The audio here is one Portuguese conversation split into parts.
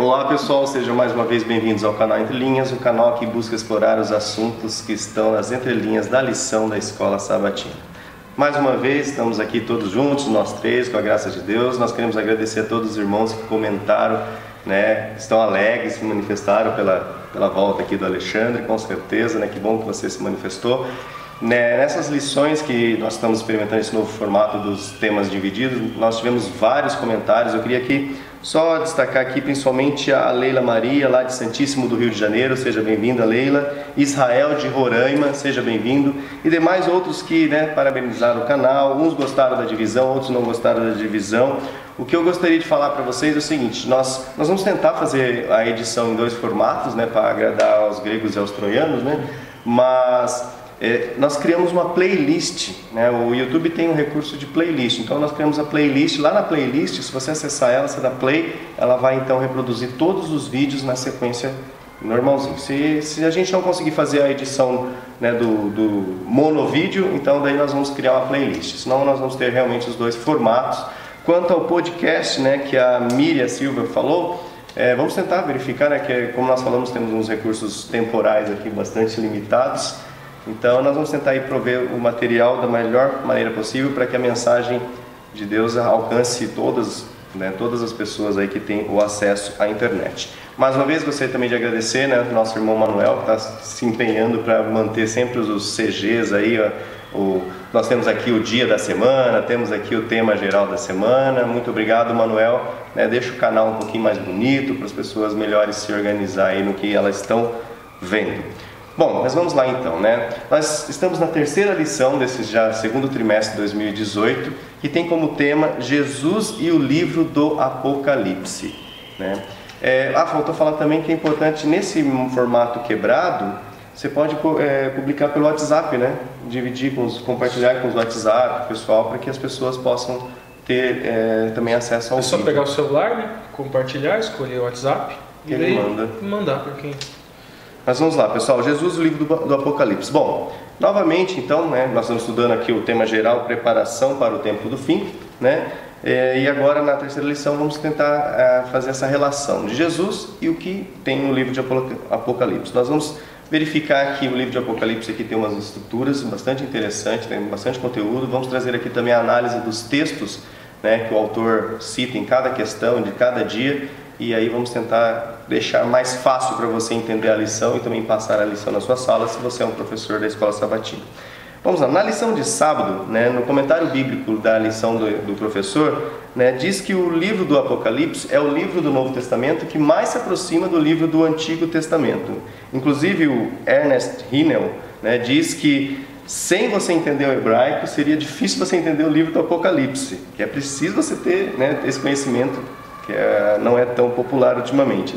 Olá pessoal, sejam mais uma vez bem-vindos ao canal Entre Linhas, o canal que busca explorar os assuntos que estão nas entrelinhas da lição da Escola Sabatina. Mais uma vez, estamos aqui todos juntos, nós três, com a graça de Deus. Nós queremos agradecer a todos os irmãos que comentaram, estão alegres, se manifestaram pela volta aqui do Alexandre, com certeza, que bom que você se manifestou. Nessas lições que nós estamos experimentando esse novo formato dos temas divididos, nós tivemos vários comentários. Eu queria aqui só destacar aqui principalmente a Leila Maria, lá de Santíssimo do Rio de Janeiro, seja bem-vinda Leila. Israel de Roraima, seja bem-vindo. E demais outros que parabenizaram o canal, uns gostaram da divisão, outros não gostaram da divisão. O que eu gostaria de falar para vocês é o seguinte: nós vamos tentar fazer a edição em dois formatos, para agradar aos gregos e aos troianos, mas nós criamos uma playlist, o YouTube tem um recurso de playlist, então nós criamos a playlist. Lá na playlist, se você acessar ela, você dá play, ela vai então reproduzir todos os vídeos na sequência normalzinho. Se a gente não conseguir fazer a edição do monovídeo, então daí nós vamos criar uma playlist, senão nós vamos ter realmente os dois formatos. Quanto ao podcast, que a Miriam Silva falou, vamos tentar verificar, que como nós falamos, temos uns recursos temporais aqui bastante limitados. Então nós vamos tentar prover o material da melhor maneira possível para que a mensagem de Deus alcance todas as pessoas aí que têm o acesso à internet. Mais uma vez gostaria também de agradecer nosso irmão Manuel, que está se empenhando para manter sempre os CGs aí. Nós temos aqui o dia da semana, temos aqui o tema geral da semana. Muito obrigado, Manuel. Deixa o canal um pouquinho mais bonito para as pessoas melhores se organizar aí no que elas estão vendo. Bom, mas vamos lá então, Nós estamos na terceira lição desse já segundo trimestre de 2018, que tem como tema Jesus e o livro do Apocalipse, faltou falar também que é importante, nesse formato quebrado, você pode publicar pelo WhatsApp, compartilhar com os WhatsApp, pessoal, para que as pessoas possam ter também acesso ao vídeo. É só pegar o celular, compartilhar, escolher o WhatsApp e daí mandar para quem... Mas vamos lá, pessoal, Jesus, o livro do Apocalipse. Bom, novamente, então, nós estamos estudando aqui o tema geral, preparação para o tempo do fim, e agora, na terceira lição, vamos tentar fazer essa relação de Jesus e o que tem no livro de Apocalipse. Nós vamos verificar que o livro de Apocalipse aqui tem umas estruturas bastante interessantes, tem bastante conteúdo. Vamos trazer aqui também a análise dos textos, que o autor cita em cada questão, de cada dia. E aí vamos tentar deixar mais fácil para você entender a lição e também passar a lição na sua sala, se você é um professor da Escola Sabatina. Vamos lá, na lição de sábado, no comentário bíblico da lição do professor, diz que o livro do Apocalipse é o livro do Novo Testamento que mais se aproxima do livro do Antigo Testamento. Inclusive o Ernest Hinel diz que sem você entender o hebraico, seria difícil você entender o livro do Apocalipse, que é preciso você ter esse conhecimento, que não é tão popular ultimamente,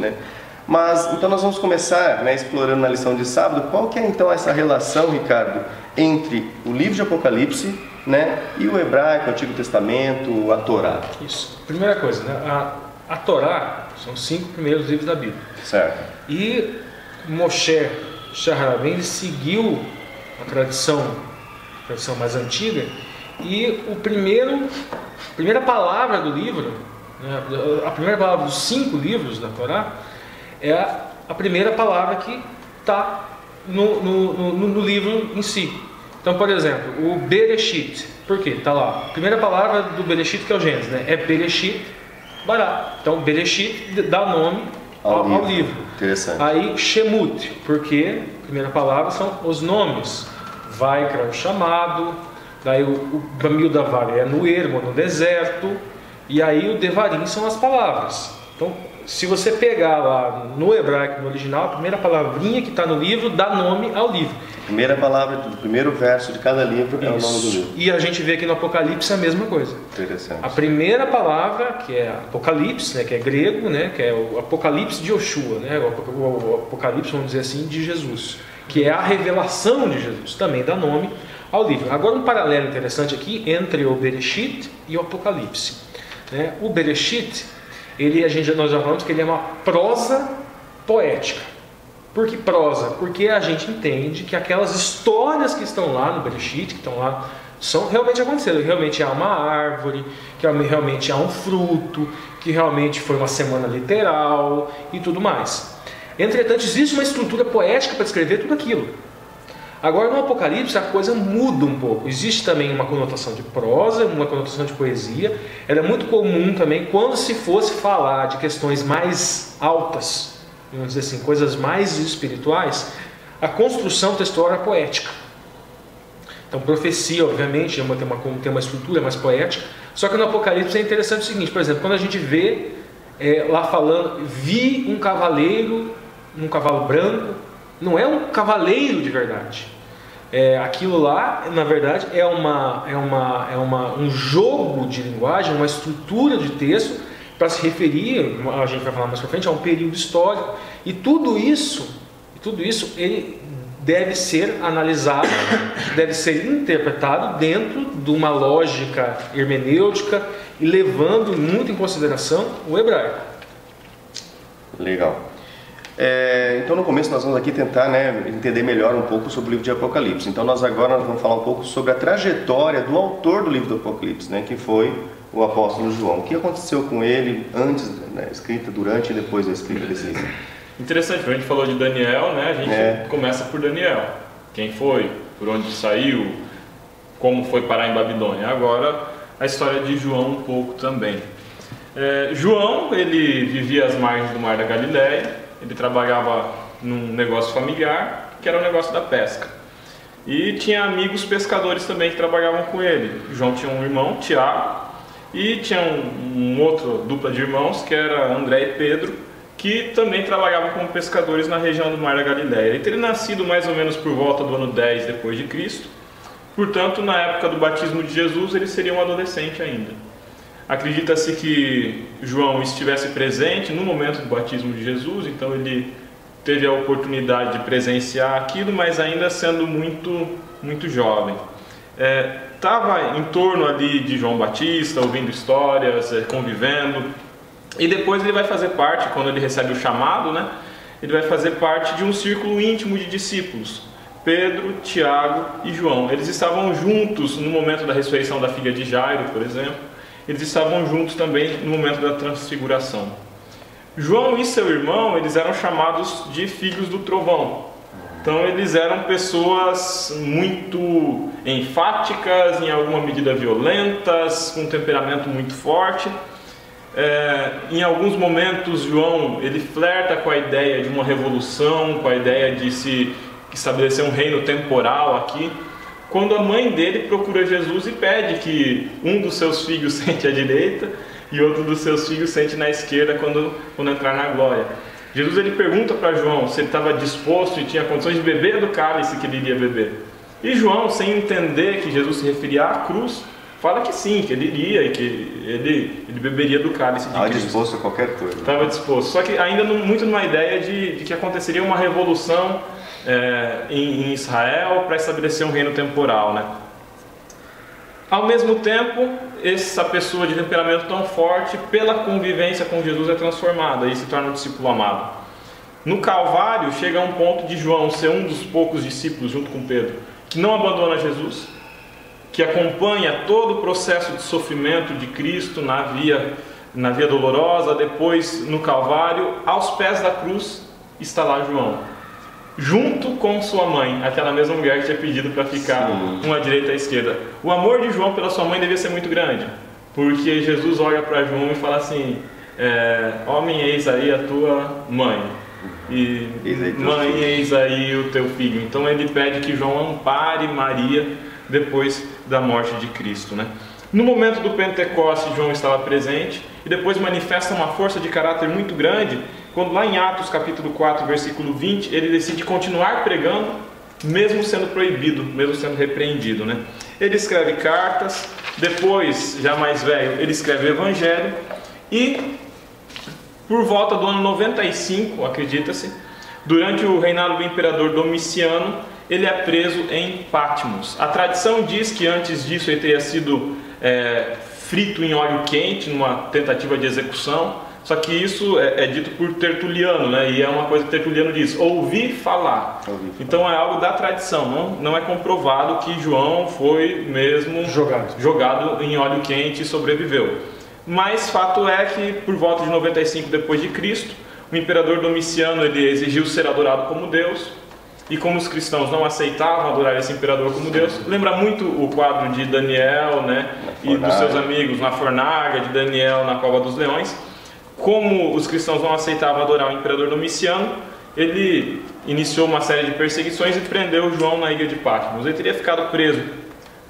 Mas, então nós vamos começar, explorando na lição de sábado, qual que é então essa relação, Ricardo, entre o livro de Apocalipse, e o hebraico, o Antigo Testamento, a Torá. Isso. Primeira coisa, a Torá são os 5 primeiros livros da Bíblia. Certo. E Moshe Sha'arabim, ele seguiu a tradição mais antiga, e a primeira palavra do livro, a primeira palavra dos 5 livros da Torá é a primeira palavra que está no livro em si. Então, por exemplo, o Bereshit, por quê? Está lá, a primeira palavra do Bereshit, que é o Gênesis, é Bereshit Bará. Então, Bereshit dá nome ao livro. Interessante. Aí, Shemut, porque a primeira palavra são os nomes. Vaikra, o chamado, daí o Gamil da Vara é no ermo, no deserto. E aí o Devarim são as palavras. Então, se você pegar lá no hebraico, no original, a primeira palavrinha que está no livro dá nome ao livro. Primeira palavra do primeiro verso de cada livro é o nome do livro. E a gente vê aqui no Apocalipse a mesma coisa. Interessante. A primeira palavra, que é Apocalipse, que é grego, que é o Apocalipse de Yoshua, o Apocalipse, vamos dizer assim, de Jesus, que é a revelação de Jesus, também dá nome ao livro. Agora um paralelo interessante aqui entre o Bereshit e o Apocalipse. O Bereshit, nós já falamos que ele é uma prosa poética. Por que prosa? Porque a gente entende que aquelas histórias que estão lá no Bereshit, que estão lá realmente aconteceram. Realmente há uma árvore, que realmente há um fruto, que realmente foi uma semana literal e tudo mais. Entretanto, existe uma estrutura poética para descrever tudo aquilo. Agora, no Apocalipse, a coisa muda um pouco. Existe também uma conotação de prosa, uma conotação de poesia. Era muito comum também, quando se fosse falar de questões mais altas, vamos dizer assim, coisas mais espirituais, a construção textual era poética. Então, profecia, obviamente, tem uma estrutura mais poética. Só que no Apocalipse é interessante o seguinte, por exemplo, quando a gente vê lá falando, vi um cavaleiro num cavalo branco, não é um cavaleiro de verdade. Aquilo lá, na verdade, é um jogo de linguagem, uma estrutura de texto para se referir, a gente vai falar mais para frente, a um período histórico. E tudo isso ele deve ser analisado, deve ser interpretado dentro de uma lógica hermenêutica e levando muito em consideração o hebraico. Legal. Então no começo nós vamos aqui tentar entender melhor um pouco sobre o livro de Apocalipse. Então nós vamos falar um pouco sobre a trajetória do autor do livro do Apocalipse, que foi o apóstolo João. O que aconteceu com ele antes da escrita, durante e depois da escrita desse livro? Interessante, a gente falou de Daniel, a gente começa por Daniel. Quem foi, por onde saiu, como foi parar em Babilônia. Agora a história de João um pouco também. João, ele vivia às margens do Mar da Galileia. Ele trabalhava num negócio familiar, que era o negócio da pesca. E tinha amigos pescadores também que trabalhavam com ele. João tinha um irmão, Tiago, e tinha um outro dupla de irmãos, que era André e Pedro, que também trabalhavam como pescadores na região do Mar da Galileia. Ele teria nascido mais ou menos por volta do ano 10 depois de Cristo. Portanto, na época do batismo de Jesus, ele seria um adolescente ainda. Acredita-se que João estivesse presente no momento do batismo de Jesus, então ele teve a oportunidade de presenciar aquilo, mas ainda sendo muito jovem. Estava em torno ali de João Batista, ouvindo histórias, convivendo, e depois ele vai fazer parte, quando ele recebe o chamado, ele vai fazer parte de um círculo íntimo de discípulos, Pedro, Tiago e João. Eles estavam juntos no momento da ressurreição da filha de Jairo, por exemplo. Eles estavam juntos também no momento da transfiguração. João e seu irmão, eles eram chamados de filhos do trovão. Então eles eram pessoas muito enfáticas, em alguma medida violentas, com um temperamento muito forte. Em alguns momentos João, ele flerta com a ideia de uma revolução, com a ideia de se estabelecer um reino temporal aqui. Quando a mãe dele procura Jesus e pede que um dos seus filhos sente à direita e outro dos seus filhos sente na esquerda quando entrar na glória. Jesus ele pergunta para João se ele estava disposto e tinha condições de beber do cálice que ele iria beber. E João, sem entender que Jesus se referia à cruz, fala que sim, que ele iria e que ele beberia do cálice de Cristo. Estava disposto a qualquer coisa. Estava disposto, só que ainda muito numa ideia de que aconteceria uma revolução em Israel para estabelecer um reino temporal, Ao mesmo tempo, essa pessoa de temperamento tão forte, pela convivência com Jesus, é transformada e se torna um discípulo amado. No Calvário, chega a um ponto de João ser um dos poucos discípulos, junto com Pedro, que não abandona Jesus, que acompanha todo o processo de sofrimento de Cristo na via dolorosa. Depois, no Calvário, aos pés da cruz, está lá João, junto com sua mãe, aquela mesma mulher que tinha pedido para ficar uma à direita e à esquerda. O amor de João pela sua mãe devia ser muito grande, porque Jesus olha para João e fala assim: homem, eis aí a tua mãe, e mãe, eis aí o teu filho. Então ele pede que João ampare Maria depois da morte de Cristo, No momento do Pentecostes, João estava presente e depois manifesta uma força de caráter muito grande, quando lá em Atos capítulo 4, versículo 20, ele decide continuar pregando, mesmo sendo proibido, mesmo sendo repreendido, Ele escreve cartas, depois, já mais velho, ele escreve o Evangelho, e por volta do ano 95, acredita-se, durante o reinado do imperador Domiciano, ele é preso em Patmos. A tradição diz que antes disso ele teria sido frito em óleo quente, numa tentativa de execução, Só que isso é dito por Tertuliano, né? E é uma coisa que Tertuliano diz: ouvi falar. Então é algo da tradição, não é comprovado que João foi mesmo jogado em óleo quente e sobreviveu. Mas fato é que por volta de 95 depois de Cristo, o imperador Domiciano ele exigiu ser adorado como Deus. E como os cristãos não aceitavam adorar esse imperador como Deus, lembra muito o quadro de Daniel, né? E dos seus amigos na fornaga, de Daniel na cova dos leões. Como os cristãos não aceitavam adorar o imperador Domiciano, ele iniciou uma série de perseguições e prendeu João na ilha de Patmos. Ele teria ficado preso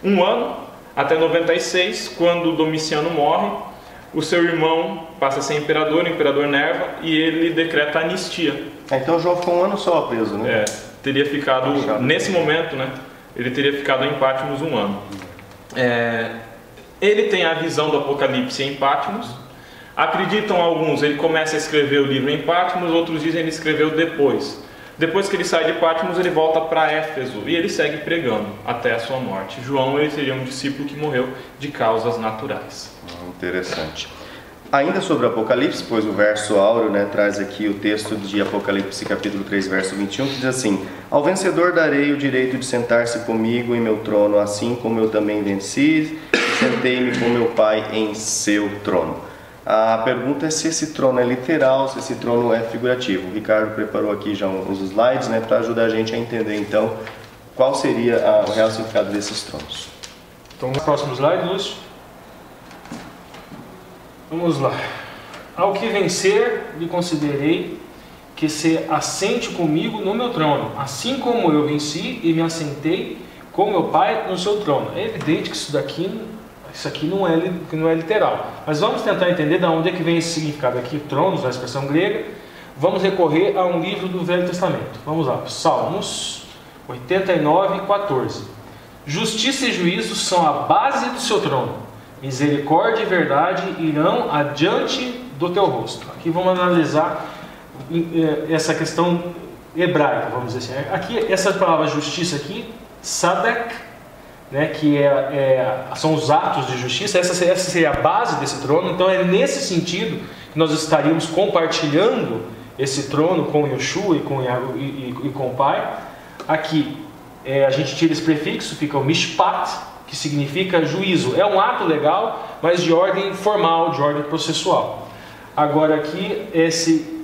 1 ano, até 96, quando Domiciano morre. O seu irmão passa a ser imperador, o imperador Nerva, e ele decreta anistia. Então João ficou 1 ano só preso, né? Teria ficado, nesse momento, né? Ele teria ficado em Patmos 1 ano. Ele tem a visão do Apocalipse em Patmos. Acreditam alguns, ele começa a escrever o livro em Patmos, outros dizem que ele escreveu depois. Depois que ele sai de Patmos, ele volta para Éfeso e ele segue pregando até a sua morte. João ele seria um discípulo que morreu de causas naturais. Interessante. Ainda sobre o Apocalipse, pois o verso áureo, né, traz aqui o texto de Apocalipse capítulo 3, verso 21, que diz assim: ao vencedor darei o direito de sentar-se comigo em meu trono, assim como eu também venci e sentei-me com meu Pai em seu trono. A pergunta é se esse trono é literal, se esse trono é figurativo. O Ricardo preparou aqui já uns slides, né, para ajudar a gente a entender então qual seria o real significado desses tronos. Então, no próximo slide, Lúcio. Vamos lá. Ao que vencer, lhe considerei que se assente comigo no meu trono, assim como eu venci e me assentei com meu Pai no seu trono. É evidente que isso aqui não é literal. Mas vamos tentar entender de onde é que vem esse significado aqui. Tronos, a expressão grega. Vamos recorrer a um livro do Velho Testamento. Vamos lá. Salmos 89, 14. Justiça e juízo são a base do seu trono. Misericórdia e verdade irão adiante do teu rosto. Aqui vamos analisar essa questão hebraica, vamos dizer assim. Aqui, essa palavra justiça aqui, Sadek, né, que são os atos de justiça, essa seria a base desse trono. Então é nesse sentido que nós estaríamos compartilhando esse trono com Yeshua e com o Pai. Aqui a gente tira esse prefixo, fica o Mishpat, que significa juízo. É um ato legal, mas de ordem formal, de ordem processual. Agora aqui,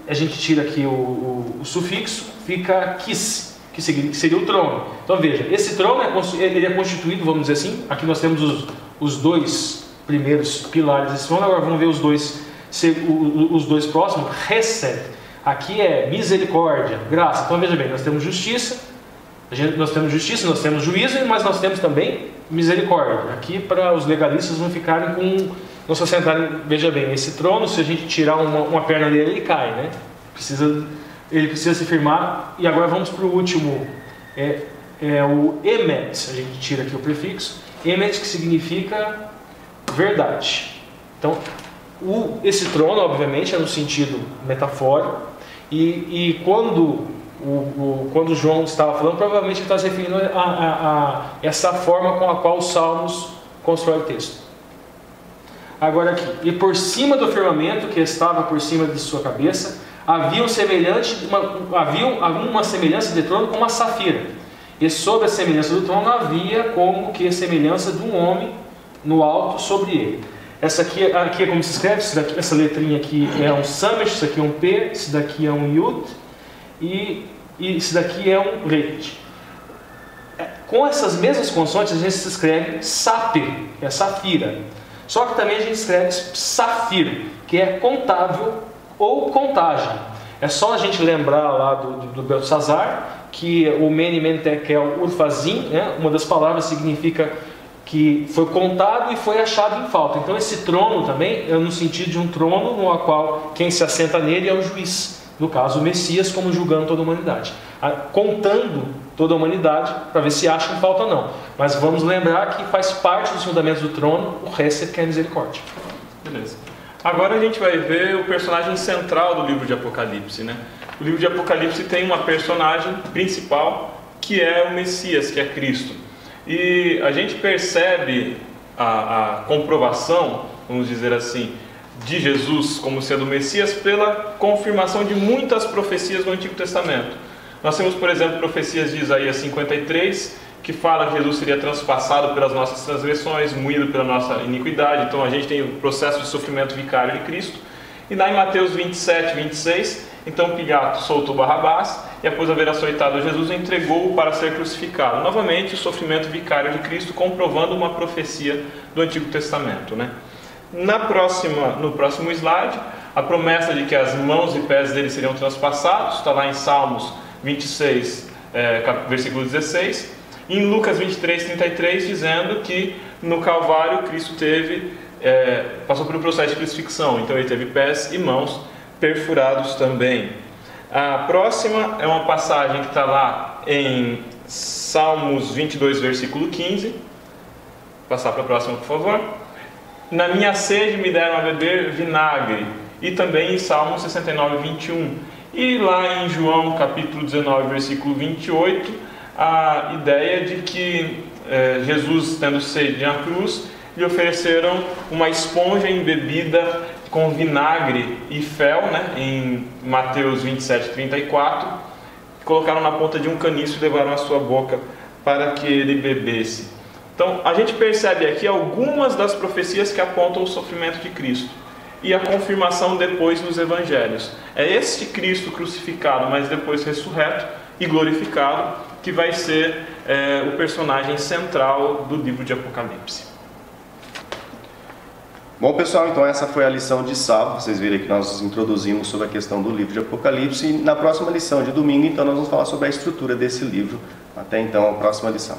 a gente tira aqui o sufixo, fica kis, que seria o trono. Então veja, esse trono ele é constituído, vamos dizer assim, aqui nós temos os 2 primeiros pilares desse trono. Agora vamos ver os dois próximos. Hesed, aqui é misericórdia, graça. Então veja bem, nós temos justiça, nós temos juízo, mas nós temos também misericórdia. Aqui para os legalistas não se assentarem. Veja bem, esse trono, se a gente tirar uma perna dele, ele cai, né? Ele precisa se firmar. E agora vamos para o último, o Emet. A gente tira aqui o prefixo Emet, que significa verdade. Então esse trono, obviamente, é no sentido metafórico, e quando João estava falando, provavelmente ele está se referindo a essa forma com a qual os Salmos constroem o texto. Agora aqui, e por cima do firmamento que estava por cima de sua cabeça, havia uma semelhança de trono com uma safira, e sobre a semelhança do trono havia como que a semelhança de um homem no alto sobre ele. Essa aqui é como se escreve, essa letrinha aqui é um Samesh, isso aqui é um P, isso daqui é um Yud, e isso daqui é um Reit. Com essas mesmas consoantes a gente se escreve Sapir, que é safira. Só que também a gente escreve Safir, que é contável ou contagem. É só a gente lembrar lá do Beltesazar, que o Mene Mene Tekel Urfazim, né, uma das palavras significa que foi contado e foi achado em falta. Então esse trono também é no sentido de um trono no qual quem se assenta nele é o juiz. No caso, o Messias, como julgando toda a humanidade. Contando toda a humanidade para ver se acha em falta ou não. Mas vamos lembrar que faz parte dos fundamentos do trono o Hesed, que é a misericórdia. Beleza. Agora a gente vai ver o personagem central do livro de Apocalipse, né? O livro de Apocalipse tem uma personagem principal que é o Messias, que é Cristo. E a gente percebe a comprovação, vamos dizer assim, de Jesus como sendo o Messias pela confirmação de muitas profecias do Antigo Testamento. Nós temos, por exemplo, profecias de Isaías 53, que fala que Jesus seria transpassado pelas nossas transgressões, moído pela nossa iniquidade. Então a gente tem o processo de sofrimento vicário de Cristo. E lá em Mateus 27, 26, então Pilato soltou Barrabás e após haver açoitado Jesus, entregou-o para ser crucificado. Novamente o sofrimento vicário de Cristo, comprovando uma profecia do Antigo Testamento, né? No próximo slide, a promessa de que as mãos e pés dele seriam transpassados, está lá em Salmos 26, versículo 16. Em Lucas 23, 33, dizendo que no Calvário Cristo passou por um processo de crucifixão, então ele teve pés e mãos perfurados também. A próxima é uma passagem que está lá em Salmos 22, versículo 15. Vou passar para a próxima, por favor. Na minha sede me deram a beber vinagre. E também em Salmos 69, 21. E lá em João capítulo 19, versículo 28, a ideia de que Jesus, tendo sede na cruz, lhe ofereceram uma esponja embebida com vinagre e fel, né, em Mateus 27, 34, colocaram na ponta de um caniço e levaram à sua boca para que ele bebesse. Então a gente percebe aqui algumas das profecias que apontam o sofrimento de Cristo e a confirmação depois nos evangelhos. É este Cristo crucificado, mas depois ressurreto e glorificado, que vai ser o personagem central do livro de Apocalipse. Bom, pessoal, então essa foi a lição de sábado. Vocês viram que nós introduzimos sobre a questão do livro de Apocalipse. E na próxima lição de domingo, então, nós vamos falar sobre a estrutura desse livro. Até então, a próxima lição.